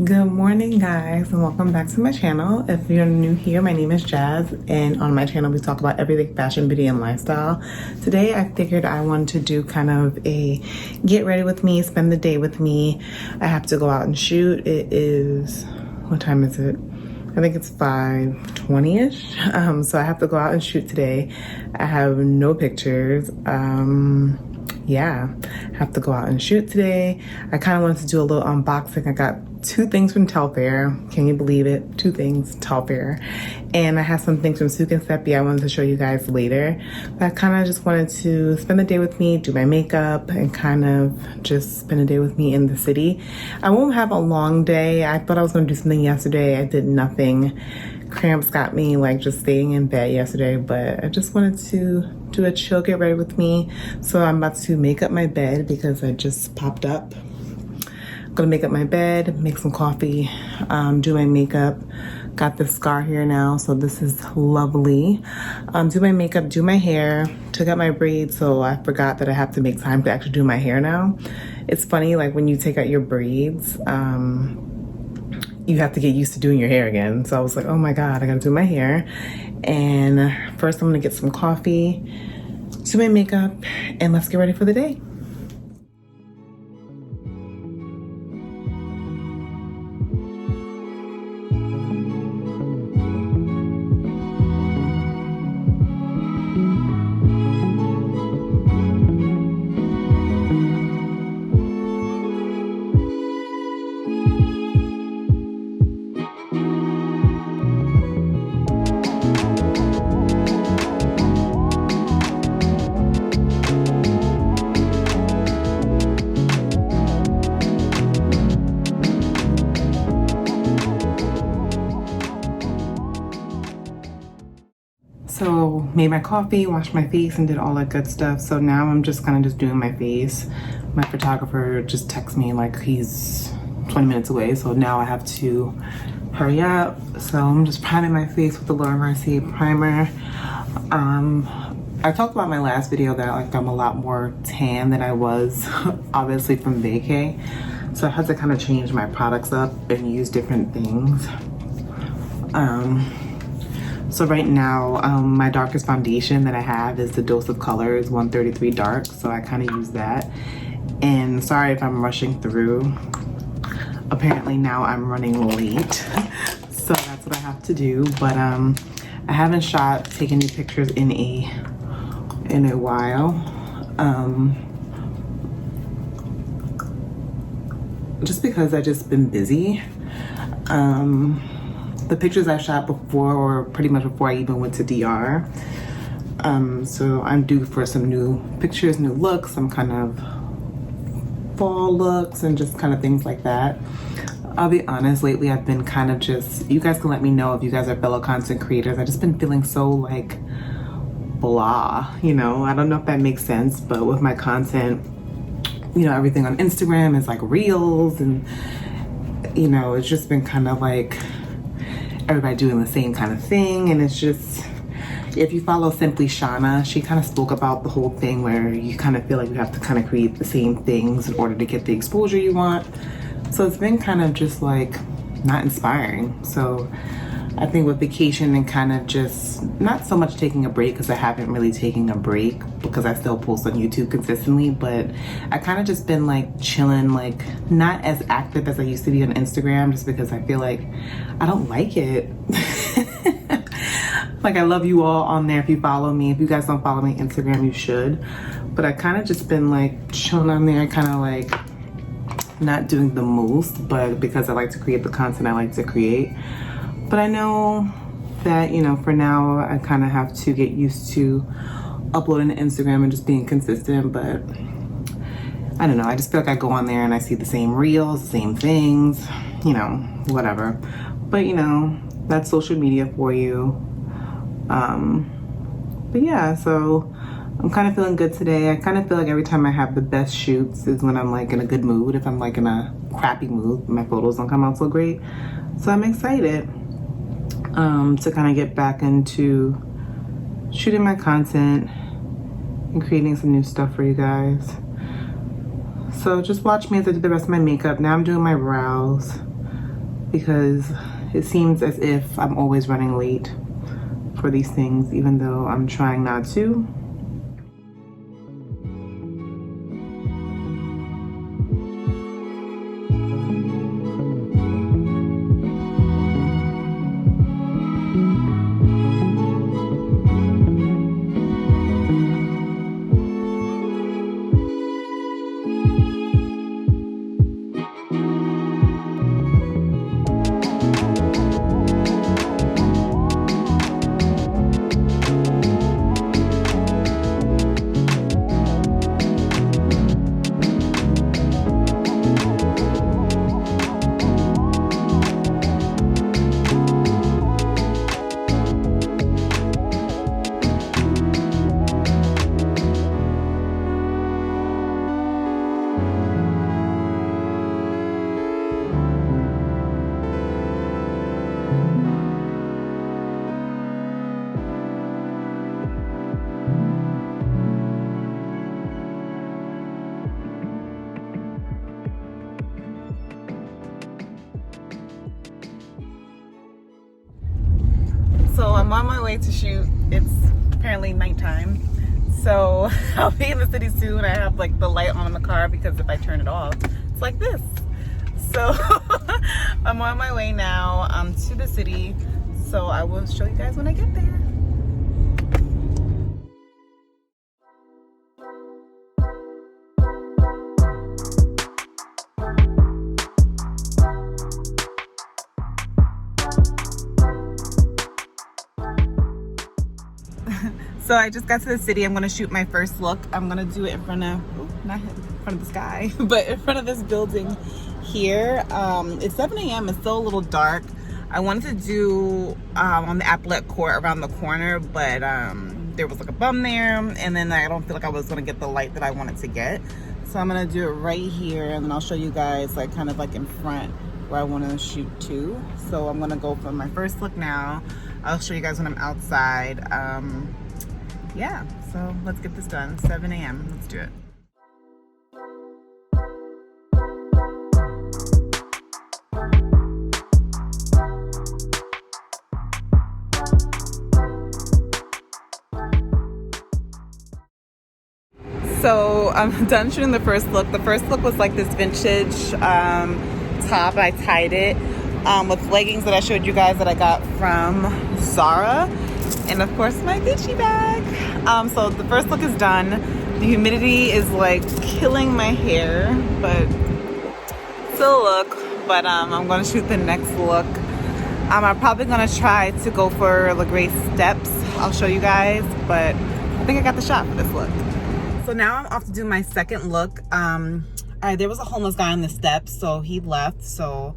Good morning, guys, and welcome back to my channel. If you're new here, my name is Jazz, and on my channel we talk about everything fashion, beauty, and lifestyle. Today I figured I wanted to do kind of a get ready with me, spend the day with me. I have to go out and shoot. It is, what time is it? I think it's 5:20ish. So I have to go out and shoot today. I have no pictures. Yeah, I have to go out and shoot today. I kind of wanted to do a little unboxing. I got two things from Telfar. Can you believe it? Two things, Telfar. And I have some things from Souk and Sepia I wanted to show you guys later. But I kind of just wanted to spend the day with me, do my makeup, and kind of just spend a day with me in the city. I won't have a long day. I thought I was going to do something yesterday. I did nothing. Cramps got me like just staying in bed yesterday, but I just wanted to do a chill get ready with me. So I'm about to make up my bed because I just popped up. I'm gonna make up my bed, make some coffee, do my makeup. Got this scar here now, so this is lovely. Do my makeup, do my hair, took out my braids, so I forgot that I have to make time to actually do my hair now. It's funny, like when you take out your braids, you have to get used to doing your hair again. So I was like, oh my God, I gotta do my hair. And first I'm gonna get some coffee, do my makeup, and let's get ready for the day. So made my coffee, washed my face, and did all that good stuff. So now I'm just kind of just doing my face. My photographer just texted me like he's 20 minutes away. So now I have to hurry up. So I'm just priming my face with the Loewe Mercier primer. I talked about in my last video that like I'm a lot more tan than I was, obviously from vacay. So I had to kind of change my products up and use different things. So right now, my darkest foundation that I have is the Dose of Colors 133 Dark. So I kind of use that. And sorry if I'm rushing through. Apparently now I'm running late. So that's what I have to do. But I haven't taken any pictures in a while. Just because I've just been busy. The pictures I shot before, or pretty much before I even went to DR. So I'm due for some new pictures, new looks, some kind of fall looks and just kind of things like that. I'll be honest, lately I've been kind of just, you guys can let me know if you guys are fellow content creators. I've just been feeling so like blah, you know? I don't know if that makes sense, but with my content, you know, everything on Instagram is like reels and, you know, it's just been kind of like everybody doing the same kind of thing. And it's just, if you follow Simply Shauna, she kind of spoke about the whole thing where you kind of feel like you have to kind of create the same things in order to get the exposure you want. So it's been kind of just like not inspiring. So I think with vacation and kind of just not so much taking a break, because I haven't really taken a break because I still post on YouTube consistently, but I kind of just been like chilling, like not as active as I used to be on Instagram, just because I feel like I don't like it. Like I love you all on there if you follow me. If you guys don't follow me on Instagram, you should. But I kind of just been like chilling on there, kind of like not doing the most, but because I like to create the content I like to create. But I know that, you know, for now, I kind of have to get used to uploading to Instagram and just being consistent. But I don't know. I just feel like I go on there and I see the same reels, the same things, you know, whatever. But, you know, that's social media for you. But yeah, so I'm kind of feeling good today. I kind of feel like every time I have the best shoots is when I'm like in a good mood. If I'm like in a crappy mood, my photos don't come out so great. So I'm excited. To kind of get back into shooting my content and creating some new stuff for you guys. So just watch me as I do the rest of my makeup. Now I'm doing my brows. because it seems as if I'm always running late for these things, even though I'm trying not to. So I'm on my way to shoot. It's apparently nighttime. So I'll be in the city soon. I have like the light on in the car because if I turn it off, it's like this. So I'm on my way now to the city. So I will show you guys when I get there. So I just got to the city. I'm gonna shoot my first look. I'm gonna do it in front of, not in front of the sky, but in front of this building here. It's 7 a.m. It's still a little dark. I wanted to do on the Applet Court around the corner, but there was like a bum there, and then I don't feel like I was gonna get the light that I wanted to get. So I'm gonna do it right here, and then I'll show you guys like kind of like in front where I want to shoot to. So I'm gonna go for my first look now. I'll show you guys when I'm outside. Yeah, so let's get this done. 7 a.m. Let's do it. So I'm done shooting the first look. The first look was like this vintage top. I tied it with leggings that I showed you guys that I got from Zara. And of course my Gigi bag. So the first look is done. The humidity is like killing my hair, but still a look. But I'm gonna shoot the next look. I'm probably gonna try to go for the gray steps. I'll show you guys, but I think I got the shot for this look. So now I'm off to do my second look. There was a homeless guy on the steps, so he left. So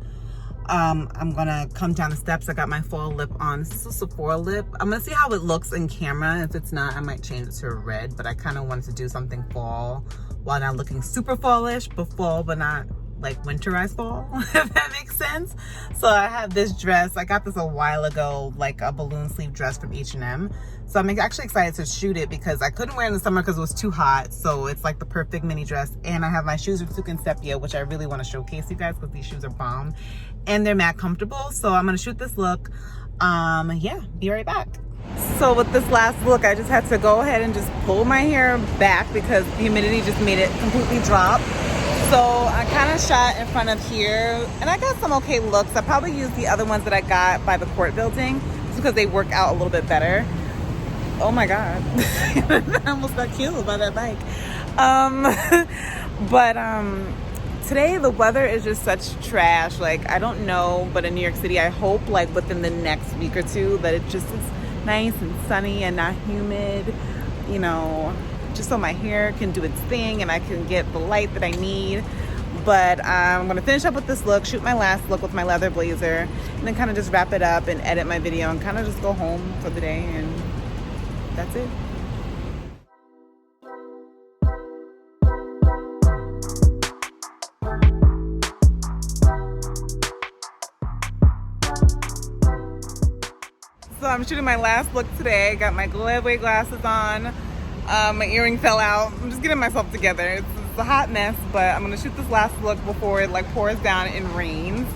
I'm gonna come down the steps. I got my fall lip on. This is a Sephora lip. I'm gonna see how it looks in camera. If it's not, I might change it to a red, but I kind of wanted to do something fall while not looking super fallish, but fall, but not like winterized fall, if that makes sense. So I have this dress. I got this a while ago, like a balloon sleeve dress from H&M. So I'm actually excited to shoot it because I couldn't wear it in the summer because it was too hot. So it's like the perfect mini dress. And I have my shoes from Souk and Sepia, which I really want to showcase you guys because these shoes are bomb. And they're mad comfortable. So I'm going to shoot this look. Yeah, be right back. So with this last look, I just had to go ahead and just pull my hair back because the humidity just made it completely drop. So I kind of shot in front of here and I got some okay looks. I probably used the other ones that I got by the court building just because they work out a little bit better. Oh my God, I almost got killed by that bike. Today the weather is just such trash. Like, I don't know, but in New York City, I hope like within the next week or two that it just is nice and sunny and not humid, you know, just so my hair can do its thing and I can get the light that I need. But I'm gonna finish up with this look, shoot my last look with my leather blazer, and then kind of just wrap it up and edit my video and kind of just go home for the day, and that's it. So I'm shooting my last look today. I got my Loewe glasses on. My earring fell out. I'm just getting myself together. It's a hot mess, but I'm gonna shoot this last look before it like pours down and rains.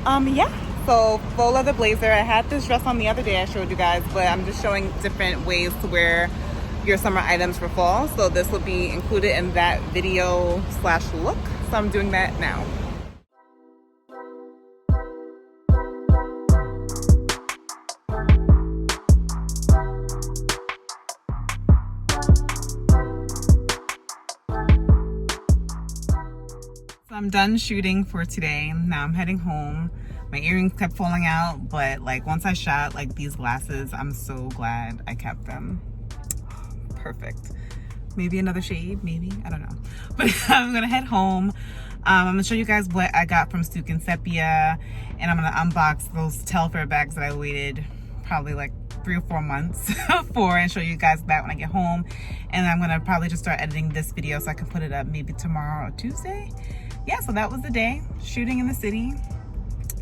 Yeah. So full leather blazer. I had this dress on the other day I showed you guys, but I'm just showing different ways to wear your summer items for fall. So this will be included in that video slash look. So I'm doing that now. So I'm done shooting for today. Now I'm heading home. My earrings kept falling out, but like once I shot like these glasses, I'm so glad I kept them. Perfect. Maybe another shade, maybe, I don't know. But I'm gonna head home. I'm gonna show you guys what I got from Souk and Sepia, and I'm gonna unbox those Telfar bags that I waited probably like 3 or 4 months for, and show you guys that when I get home. And I'm gonna probably just start editing this video so I can put it up maybe tomorrow or Tuesday. Yeah, so that was the day, shooting in the city,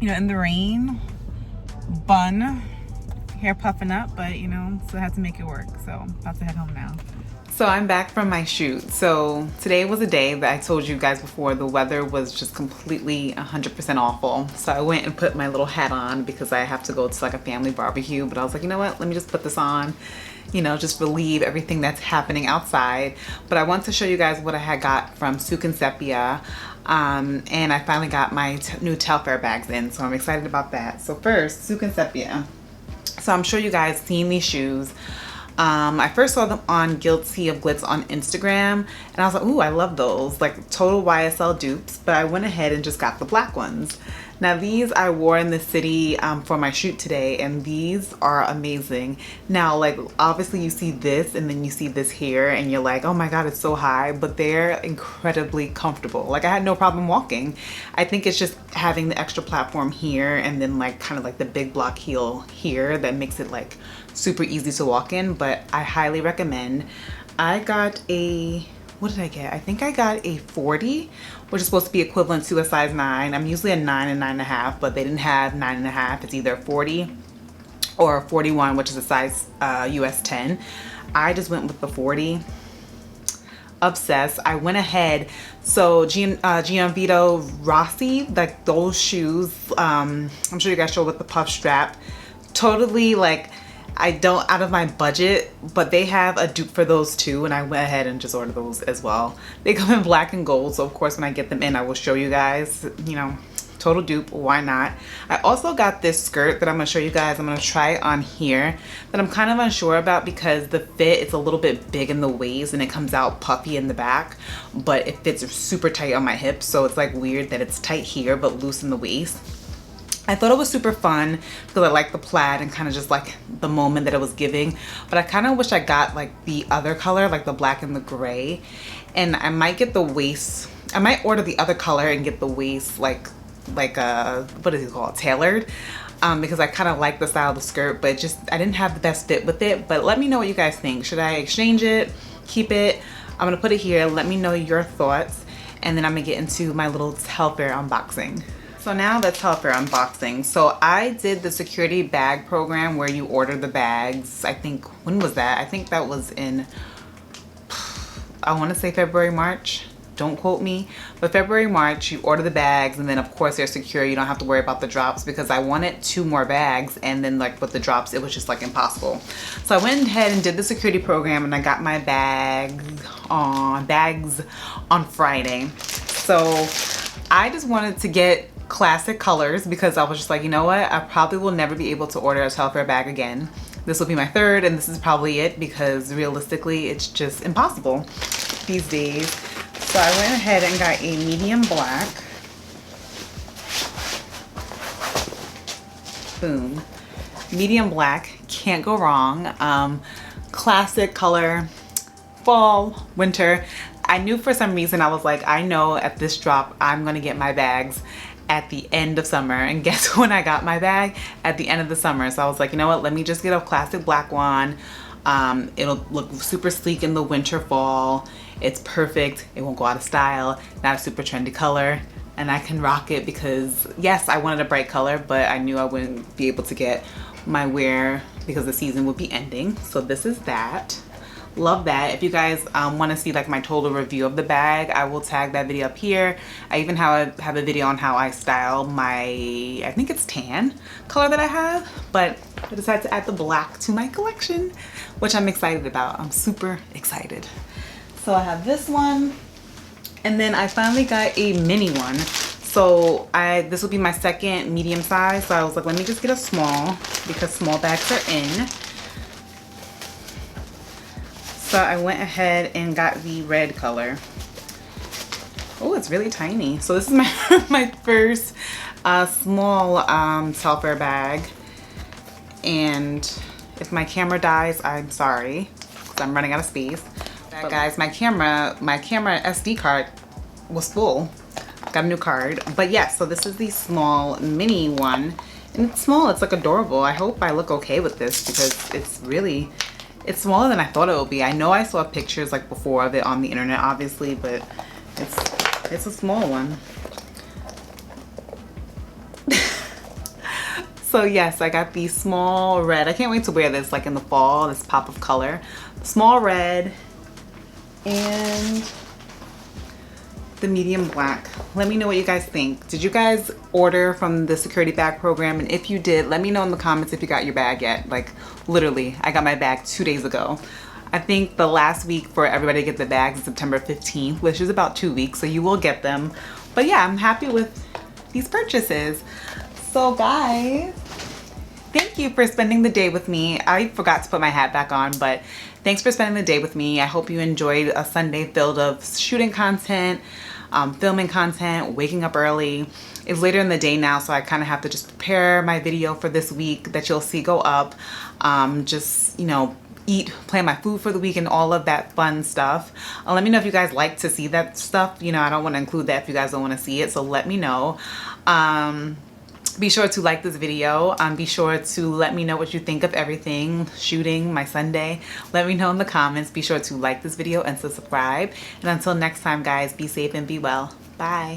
you know, in the rain, bun, hair puffing up, but you know, still had to make it work. So about to head home now. So I'm back from my shoot. So today was a day that I told you guys before, the weather was just completely 100% awful. So I went and put my little hat on because I have to go to like a family barbecue, but I was like, you know what, let me just put this on, you know, just relieve everything that's happening outside. But I want to show you guys what I had got from Souk and Sepia. And I finally got my new Telfar bags in, so I'm excited about that. So first, Souk and Sepia. So I'm sure you guys seen these shoes. I first saw them on Guilty of Glitz on Instagram, and I was like, ooh, I love those, like total YSL dupes, but I went ahead and just got the black ones. Now these I wore in the city for my shoot today, and these are amazing. Now, like obviously you see this and then you see this here and you're like, oh my god, it's so high, but they're incredibly comfortable. Like I had no problem walking. I think it's just having the extra platform here and then like kind of like the big block heel here that makes it like super easy to walk in, but I highly recommend. I got a, what did I get? I think I got a 40, which is supposed to be equivalent to a size 9. I'm usually a 9 and 9.5, but they didn't have 9.5. It's either 40 or 41, which is a size US 10. I just went with the 40. Obsessed. I went ahead. So Gianvito Rossi, like those shoes, I'm sure you guys saw with the puff strap. Totally like, I don't, out of my budget, but they have a dupe for those too, and I went ahead and just ordered those as well. They come in black and gold, so of course when I get them in, I will show you guys, you know, total dupe, why not? I also got this skirt that I'm gonna show you guys. I'm gonna try it on here, that I'm kind of unsure about because the fit, it's a little bit big in the waist and it comes out puffy in the back, but it fits super tight on my hips, so it's like weird that it's tight here but loose in the waist. I thought it was super fun because I like the plaid and kind of just like the moment that it was giving, but I kind of wish I got like the other color, like the black and the gray, and I might get the waist, I might order the other color and get the waist like what is it called, tailored, because I kind of like the style of the skirt, but just I didn't have the best fit with it. But let me know what you guys think. Should I exchange it, keep it? I'm gonna put it here. Let me know your thoughts, and then I'm gonna get into my little Telfar unboxing. So now the Telfar unboxing. So I did the security bag program where you order the bags. I think, when was that? I think that was in, I want to say February, March. Don't quote me, but February, March, you order the bags, and then of course they're secure. You don't have to worry about the drops, because I wanted 2 more bags, and then like with the drops, it was just like impossible. So I went ahead and did the security program, and I got my bags on Friday. So I just wanted to get classic colors because I was just like, you know what, I probably will never be able to order a Telfar bag again. This will be my 3rd, and this is probably it, because realistically it's just impossible these days. So I went ahead and got a medium black. Boom. Medium black, can't go wrong. Classic color, fall, winter. I knew for some reason, I was like, I know at this drop I'm gonna get my bags at the end of summer, and guess when I got my bag? At the end of the summer. So I was like, you know what, let me just get a classic black one. It'll look super sleek in the winter, fall. It's perfect, it won't go out of style, not a super trendy color, and I can rock it because yes, I wanted a bright color, but I knew I wouldn't be able to get my wear because the season would be ending. So this is that. love that. If you guys want to see like my total review of the bag, I will tag that video up here. I even have a video on how I style my, I think it's tan color that I have, but I decided to add the black to my collection, which I'm excited about. I'm super excited. So I have this one, and then I finally got a mini one. So this will be my second medium size. So I was like, let me just get a small because small bags are in. So I went ahead and got the red color. Oh, it's really tiny. So this is my my first small Telfar bag. And if my camera dies, I'm sorry, because I'm running out of space. But guys, my camera SD card was full. Got a new card. But yeah, so this is the small mini one. And it's small, it's like adorable. I hope I look okay with this because it's smaller than I thought it would be. I know I saw pictures like before of it on the internet, obviously, but it's a small one. So yes, I got the small red. I can't wait to wear this like in the fall, this pop of color. Small red and the medium black. Let me know what you guys think. Did you guys order from the security bag program? And if you did, let me know in the comments if you got your bag yet. Like literally, I got my bag 2 days ago. I think the last week for everybody to get the bags is September 15th, which is about 2 weeks, so you will get them. But yeah, I'm happy with these purchases. So guys, thank you for spending the day with me. I forgot to put my hat back on, but thanks for spending the day with me. I hope you enjoyed a Sunday filled of shooting content, filming content, waking up early. It's later in the day now, so I kind of have to just prepare my video for this week that you'll see go up. Just, you know, plan my food for the week and all of that fun stuff. Let me know if you guys like to see that stuff. You know, I don't want to include that if you guys don't want to see it, so let me know. Be sure to like this video. Be sure to let me know what you think of everything shooting my Sunday. Let me know in the comments. Be sure to like this video and subscribe. And until next time, guys, be safe and be well. Bye.